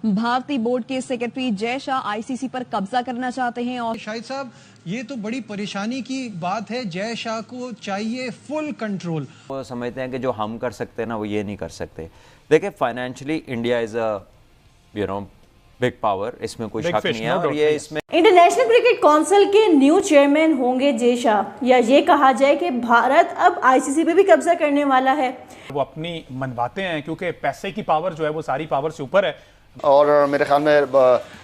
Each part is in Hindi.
भारतीय बोर्ड के सेक्रेटरी जय शाह आईसीसी पर कब्जा करना चाहते हैं। और शाहिद साहब, ये तो बड़ी परेशानी की बात है। जय शाह को चाहिए फुल कंट्रोल। वो समझते हैं कि जो हम कर सकते हैं ना, वो ये नहीं कर सकते। देखिए, financially India is a big power, इसमें कोई शक नहीं है। और ये इसमें इंटरनेशनल क्रिकेट काउंसिल के न्यू चेयरमैन होंगे जय शाह, या ये कहा जाए कि भारत अब आईसीसी पे भी कब्जा करने वाला है। वो अपनी मनवाते हैं क्योंकि पैसे की पावर जो है वो सारी पावर से ऊपर है। और मेरे ख्याल में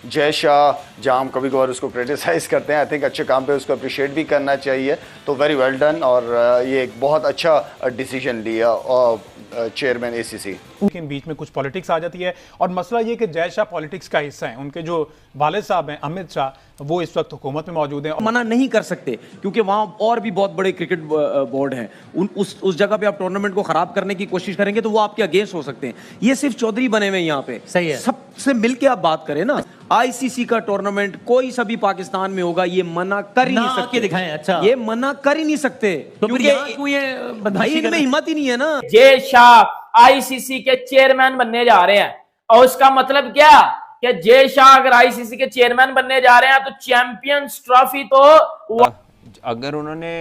जय शाह जहाँ हम कभी कभार उसको क्रिटिसाइज़ करते हैं, आई थिंक अच्छे काम पे उसको अप्रिशिएट भी करना चाहिए। तो वेरी वेल डन, और ये एक बहुत अच्छा डिसीजन लिया चेयरमैन एसीसी। लेकिन बीच में कुछ पॉलिटिक्स आ जाती है, और मसला ये कि जय शाह पॉलिटिक्स का हिस्सा है। उनके जो वालिद साहब हैं अमित शाह, वो इस वक्त हुकूमत में मौजूद हैं। मना नहीं कर सकते क्योंकि वहाँ और भी बहुत बड़े क्रिकेट बोर्ड हैं। उस जगह पे आप टूर्नामेंट को खराब करने की कोशिश करेंगे तो वो आपके अगेंस्ट हो सकते हैं। ये सिर्फ चौधरी बने हुए यहाँ पे, सही है। सबसे मिलके आप बात करें ना, आईसीसी का टूर्नामेंट कोई सा भी पाकिस्तान में होगा, ये मना कर ही नहीं सकते। दिखाएं, अच्छा, ये मना कर ही नहीं सकते क्योंकि इनमें हिम्मत ही नहीं है ना। जय शाह आईसीसी के चेयरमैन बनने जा रहे हैं, और उसका मतलब क्या कि जय शाह अगर आईसीसी के चेयरमैन बनने जा रहे हैं तो चैंपियंस ट्रॉफी तो अगर उन्होंने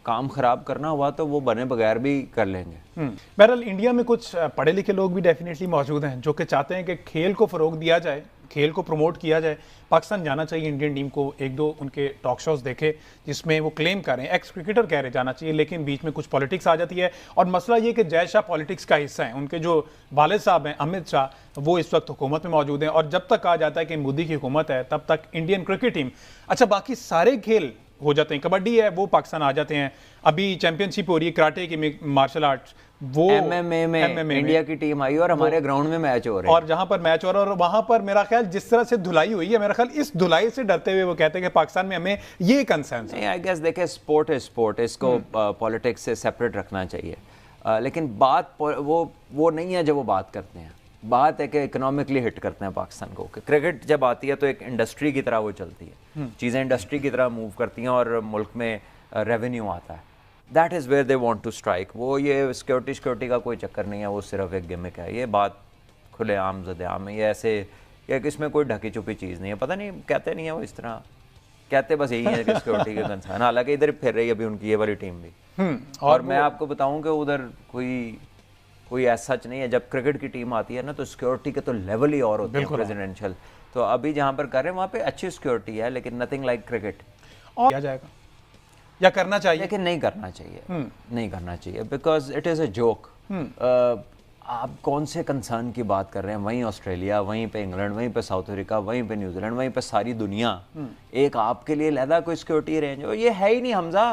काम खराब करना हुआ तो वो बने बगैर भी कर लेंगे। बहरहाल इंडिया में कुछ पढ़े लिखे लोग भी डेफिनेटली मौजूद हैं जो कि चाहते हैं कि खेल को फरोग दिया जाए, खेल को प्रमोट किया जाए। पाकिस्तान जाना चाहिए इंडियन टीम को। एक दो उनके टॉक शोज देखे जिसमें वो क्लेम कर रहे हैं, एक्स क्रिकेटर कह रहे जाना चाहिए, लेकिन बीच में कुछ पॉलिटिक्स आ जाती है। और मसला ये कि जय शाह पॉलिटिक्स का हिस्सा है। उनके जो वालिद साहब हैं अमित शाह, वो इस वक्त हुकूमत में मौजूद हैं। और जब तक कहा जाता है कि मोदी की हुकूमत है, तब तक इंडियन क्रिकेट टीम, अच्छा बाकी सारे खेल हो जाते हैं, कबड्डी है वो पाकिस्तान आ जाते हैं। अभी चैंपियनशिप हो रही है कराटे की, मार्शल आर्ट्स, वो एमएमए में इंडिया की टीम आई और हमारे ग्राउंड में मैच हो रहे हैं। और जहां पर मैच हो रहा है, और वहां पर मेरा ख्याल जिस तरह से धुलाई हुई है, मेरा ख्याल इस धुलाई से डरते हुए वो कहते हैं कि पाकिस्तान में हमें ये कंसर्न है। आई गेस देखे, स्पोर्ट है स्पोर्ट, इसको पॉलिटिक्स से सेपरेट रखना चाहिए। लेकिन बात वो नहीं है जो वो बात करते हैं। बात है कि इकोनॉमिकली हिट करते हैं पाकिस्तान को। क्रिकेट जब आती है तो एक इंडस्ट्री की तरह वो चलती है, चीज़ें इंडस्ट्री की तरह मूव करती हैं और मुल्क में रेवेन्यू आता है। That is where they want to strike. वो ये सिक्योरिटी का कोई चक्कर नहीं है, वो सिर्फ एक गिमिक है। ये बात खुलेआम ज़द-ए-आम है, ये ऐसे ये कि इसमें कोई ढकी छुपी चीज़ नहीं है। पता नहीं कहते नहीं है वो इस तरह, कहते बस यही है कि सिक्योरिटी के कंसर्न। हालांकि इधर फिर रही है अभी उनकी ये वाली टीम भी। और मैं आपको बताऊं कि उधर कोई ऐसा सच नहीं है। जब क्रिकेट की टीम आती है ना, तो सिक्योरिटी के तो लेवल ही और होते हैं प्रेसिडेंशियल। तो अभी जहाँ पर कर रहे हैं वहाँ पे अच्छी सिक्योरिटी है, लेकिन नथिंग लाइक क्रिकेट। और किया जाएगा या करना चाहिए, लेकिन नहीं करना चाहिए, नहीं करना चाहिए, because it is a joke. आप कौन से कंसर्न की बात कर रहे हैं? वहीं ऑस्ट्रेलिया, वहीं पे इंग्लैंड, वहीं पे साउथ अफ्रीका, वहीं पे न्यूजीलैंड, वहीं पे सारी दुनिया एक आपके लिए लहदा कोई सिक्योरिटी रेंज। और ये है ही नहीं हमजा,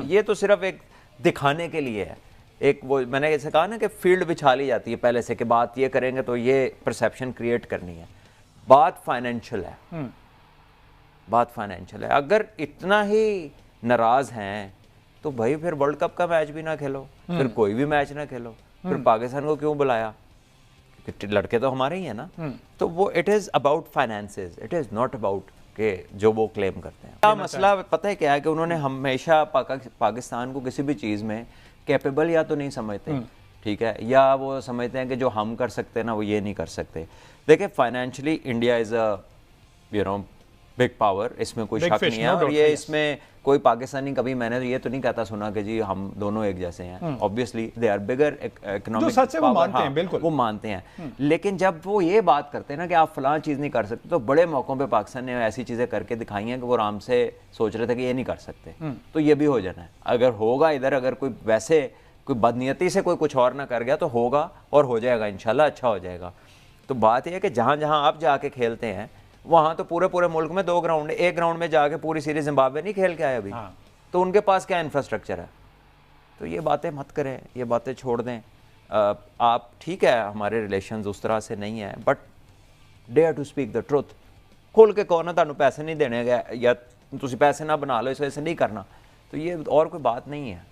ये तो सिर्फ एक दिखाने के लिए है। एक वो मैंने ऐसे कहा ना कि फील्ड बिछा ली जाती है पहले से कि बात ये करेंगे तो ये परसेप्शन क्रिएट करनी है। बात फाइनेंशियल है, बात फाइनेंशियल है। अगर इतना ही नाराज हैं तो भाई फिर वर्ल्ड कप का मैच भी ना खेलो, फिर कोई भी मैच ना खेलो, फिर पाकिस्तान को क्यों बुलाया? क्योंकि लड़के तो हमारे ही है ना। तो वो it is about finances, it is not about के जो वो क्लेम करते हैं। क्या मसला पता है क्या है कि उन्होंने हमेशा पाकिस्तान को किसी भी चीज़ में कैपेबल या तो नहीं समझते, ठीक है, या वो समझते हैं कि जो हम कर सकते हैं ना, वो ये नहीं कर सकते। देखिए, financially India is a big power, इसमें कोई शक नहीं है। और ये इसमें कोई पाकिस्तानी कभी मैंने तो ये तो नहीं कहता सुना कि जी हम दोनों एक जैसे हैं। Obviously they are bigger economic power, वो मानते हैं, बिल्कुल वो मानते हैं। लेकिन जब वो ये बात करते हैं ना कि आप फलां चीज़ नहीं कर सकते, तो बड़े मौक़ों पे पाकिस्तान ने ऐसी चीज़ें करके दिखाई हैं कि वो आराम से सोच रहे थे कि ये नहीं कर सकते, तो ये भी हो जाना है। अगर होगा इधर, अगर कोई वैसे कोई बदनीयती से कोई कुछ और ना कर गया तो होगा और हो जाएगा इंशाल्लाह, अच्छा हो जाएगा। तो बात यह है कि जहाँ जहाँ आप जाके खेलते हैं वहाँ तो पूरे मुल्क में 2 ग्राउंड, एक ग्राउंड में जाके पूरी सीरीज जिम्बाब्वे नहीं खेल के आए अभी। तो उनके पास क्या इंफ्रास्ट्रक्चर है? तो ये बातें मत करें, ये बातें छोड़ दें। आप ठीक है, हमारे रिलेशंस उस तरह से नहीं है, but dare to speak the truth. खोल के कहो ना तुहानू पैसे नहीं देने गए या तुसी पैसे ना बना लो, इस वजह से नहीं करना, तो ये और कोई बात नहीं है।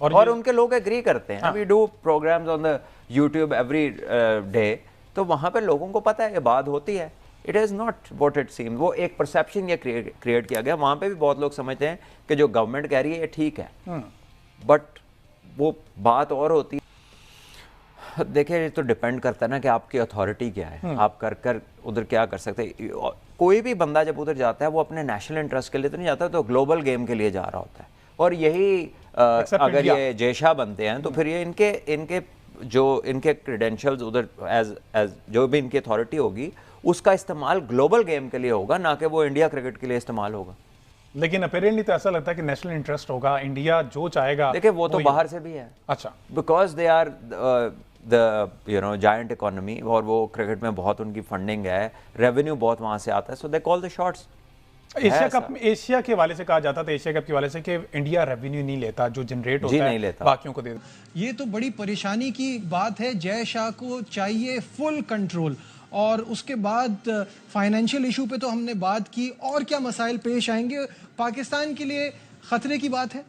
और उनके लोग एग्री करते हैं। We do programs on the YouTube every day, तो वहाँ पे लोगों को पता है ये बात होती है। It is not what it seem. वो एक परसेप्शन ये क्रिएट किया गया। वहाँ पे भी बहुत लोग समझते हैं कि जो गवर्नमेंट कह रही है ये ठीक है, बट वो बात और होती है। देखिए, ये तो डिपेंड करता है ना कि आपकी अथॉरिटी क्या है, आप कर उधर क्या कर सकते हैं। कोई भी बंदा जब उधर जाता है वो अपने नेशनल इंटरेस्ट के लिए तो नहीं जाता, तो ग्लोबल गेम के लिए जा रहा होता है। और यही अगर ये जय शाह बनते हैं तो फिर ये इनके क्रेडेंशियल्स उधर एज जो भी इनकी अथॉरिटी होगी उसका इस्तेमाल ग्लोबल गेम के लिए होगा, ना कि वो इंडिया क्रिकेट के लिए इस्तेमाल होगा। लेकिन अपेरेंटली तो ऐसा लगता है कि नेशनल इंटरेस्ट होगा, इंडिया जो चाहेगा। देखिए, वो तो बाहर से भी है। अच्छा, because they are the giant economy, और वो क्रिकेट में बहुत उनकी फंडिंग है, रेवेन्यू बहुत वहां से आता है, so they call the shots. Asia के वाले से कहा जाता था, एशिया कप के वाले से, कि इंडिया रेवेन्यू नहीं लेता, जो जनरेट होता है नहीं लेता, बाकियों को दे देता। ये तो बड़ी परेशानी की बात है। जय शाह को चाहिए फुल कंट्रोल। और उसके बाद फाइनेंशियल इशू पे तो हमने बात की, और क्या मसाइल पेश आएंगे? पाकिस्तान के लिए खतरे की बात है?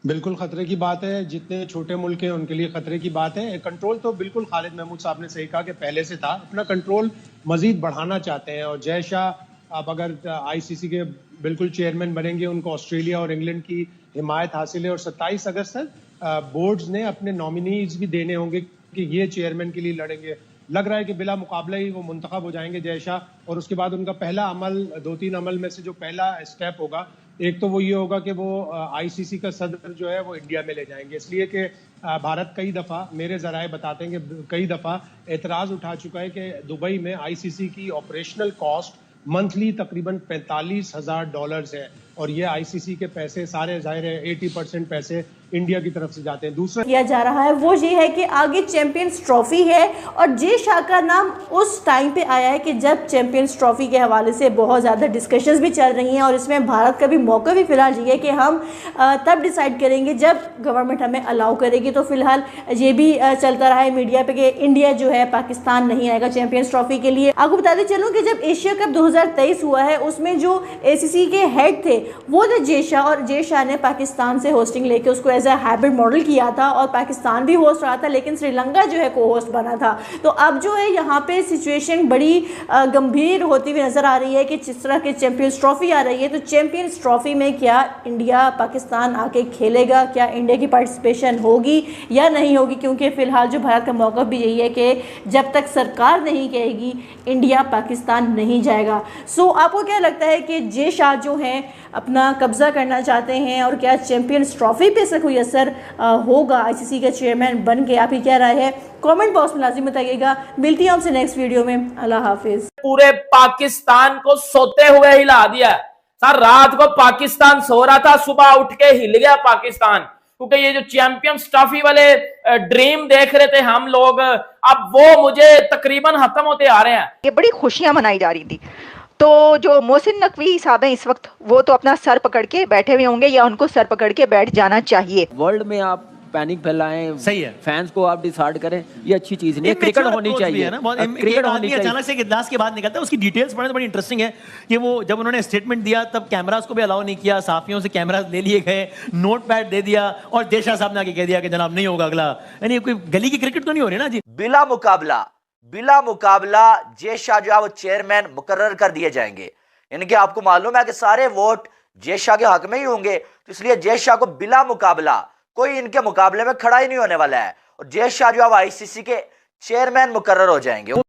बिल्कुल खतरे की बात है। जितने छोटे मुल्क हैं उनके लिए खतरे की बात है। कंट्रोल तो बिल्कुल खालिद महमूद साहब ने सही कहा कि पहले से था, अपना कंट्रोल मजीद बढ़ाना चाहते हैं। और जय शाह अब अगर आईसीसी के बिल्कुल चेयरमैन बनेंगे, उनको ऑस्ट्रेलिया और इंग्लैंड की हिमायत हासिल है। और 27 अगस्त तक बोर्ड्स ने अपने नॉमिनीज भी देने होंगे कि ये चेयरमैन के लिए लड़ेंगे। लग रहा है कि बिला मुकाबला ही वो मुंतखब हो जाएंगे जय शाह। और उसके बाद उनका पहला अमल, 2-3 अमल में से जो पहला स्टेप होगा, एक तो वो ये होगा कि वो आईसीसी का सदर जो है वो इंडिया में ले जाएंगे। इसलिए कि भारत कई दफ़ा, मेरे ज़राए बताते हैं कि कई दफ़ा एतराज़ उठा चुका है कि दुबई में आईसीसी की ऑपरेशनल कॉस्ट मंथली तकरीबन $45,000 है। और ये आईसीसी के पैसे सारे जाहिर है 80% पैसे इंडिया की तरफ से जाते हैं। दूसरा किया जा रहा है वो ये है कि आगे चैंपियंस ट्रॉफी है, और जय शाह का नाम उस टाइम पे आया है कि जब चैंपियंस ट्रॉफी के हवाले से बहुत ज़्यादा डिस्कशंस भी चल रही हैं। और इसमें भारत का भी मौका भी फिलहाल ये है कि हम तब डिसाइड करेंगे जब गवर्नमेंट हमें अलाउ करेगी। तो फिलहाल ये भी चलता रहा है मीडिया पे कि इंडिया जो है, पाकिस्तान नहीं आएगा चैंपियंस ट्रॉफी के लिए। आपको बताते चलूँ कि जब एशिया कप 2023 हुआ है, उसमें जो एसीसी के हेड थे वो थे जय शाह, और जय शाह ने पाकिस्तान से होस्टिंग लेके उसको एज ए हाइब्रिड मॉडल किया था। और पाकिस्तान भी होस्ट रहा था, लेकिन श्रीलंका जो है को होस्ट बना था। तो अब जो है यहाँ पे सिचुएशन बड़ी गंभीर होती हुई नजर आ रही है कि जिस तरह के चैंपियंस ट्रॉफी आ रही है, तो चैंपियंस ट्रॉफी में क्या इंडिया पाकिस्तान आके खेलेगा, क्या इंडिया की पार्टिसिपेशन होगी या नहीं होगी? क्योंकि फिलहाल जो भारत का मौका भी यही है कि जब तक सरकार नहीं कहेगी इंडिया पाकिस्तान नहीं जाएगा। सो आपको क्या लगता है कि जय शाह जो हैं अपना कब्जा करना चाहते हैं, और क्या चैंपियंस ट्रॉफी पे से कोई असर होगा आईसीसी के चेयरमैन बन के? आपकी क्या राय है? कमेंट बॉक्स में लाजिम बताइएगा। मिलती हूँ आपसे नेक्स्ट वीडियो में। अल्लाह हाफिज। पूरे पाकिस्तान को सोते हुए हिला दिया सर। रात को पाकिस्तान सो रहा था, सुबह उठ के हिल गया पाकिस्तान, क्योंकि ये जो चैंपियंस ट्रॉफी वाले ड्रीम देख रहे थे हम लोग, अब वो मुझे तकरीबन खत्म होते आ रहे हैं। ये बड़ी खुशियां मनाई जा रही थी। तो जो मोहसिन नकवी साहब हैं इस वक्त, वो तो अपना सर पकड़ के बैठे हुए होंगे, या उनको सर पकड़ के बैठ जाना चाहिए। वर्ल्ड में आप पैनिक फैलाएं, सही है, फैंस को आप डिसाइड करें, ये अच्छी चीज नहीं है। क्रिकेट होनी चाहिए ना, क्रिकेट होनी चाहिए। अचानक से एक इजलास के बाद निकलता है, उसकी डिटेल्स पढ़ने तो बड़ी इंटरेस्टिंग है कि वो जब उन्होंने स्टेटमेंट दिया तब कैमरास को भी अलाउ नहीं किया, साफियों से कैमरास ले लिए गए, नोट पैड दे दिया, और जय शाह साहब ने आके कह दिया कि जनाब नहीं होगा अगला। यानी कोई गली की क्रिकेट तो नहीं हो रही ना जी। बिला मुकाबला जय शाह जो है वो चेयरमैन मुकर्रर कर दिए जाएंगे। यानी कि आपको मालूम है कि सारे वोट जय शाह के हक में ही होंगे, तो इसलिए जय शाह को बिला मुकाबला कोई इनके मुकाबले में खड़ा ही नहीं होने वाला है, और जय शाह जो है आईसीसी के चेयरमैन मुकर्रर हो जाएंगे।